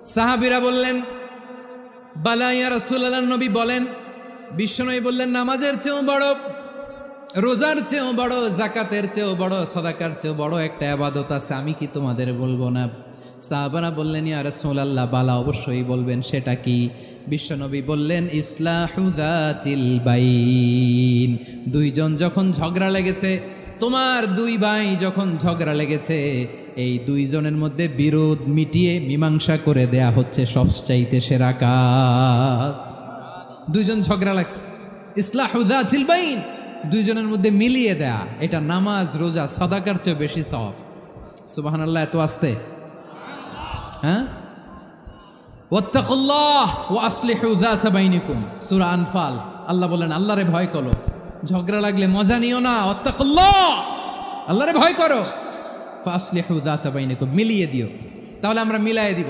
সাহাবীরা বললেন, বালা ইয়া রাসূলুল্লাহ, নবী বলেন। বিশ্বনবী বললেন, নামাজের চেয়েও বড়, রোজার চেয়েও বড়, যাকাতের চেয়েও বড়, সাদাকার চেয়েও বড় একটা ইবাদত আছে, আমি কি তোমাদের বলবো না? সাহাবারা বললেন, ইয়া রাসূলুল্লাহ, বালা, অবশ্যই বলবেন, সেটা কি? বিশ্বনবী বললেন, ইসলাহু যাতিল বাইন। দুইজন যখন ঝগড়া লেগেছে, তোমার দুই ভাই যখন ঝগড়া লেগেছে, এই দুইজনের মধ্যে বিরোধ মিটিয়ে মীমাংসা করে দেয়া হচ্ছে সবচাইতে সেরা কাজ। দুইজন ঝগড়া লাগছে, ইসলাহু যাতিল বাইন, দুইজনের মধ্যে মিলিয়ে দেয়া, এটা নামাজ, রোজা, সাদাকার চেয়ে বেশি সওয়াব। সুবহানাল্লাহ। এত আস্তে, হ্যাঁ? ওয়াত্তাকুল্লাহ ওয়া আসলিহু যাতা বাইনিকুম, সূরা আনফাল। আল্লাহ বলেন, আল্লাহরে ভয় করো, ঝগড়া লাগলে মজা নিও না। ওয়াত্তাকুল্লাহ, আল্লাহরে ভয় করো, ফাসলিহু যাতা বাইনিকুম, মিলিয়ে দিও। তাহলে আমরা মিলায়ে দিব।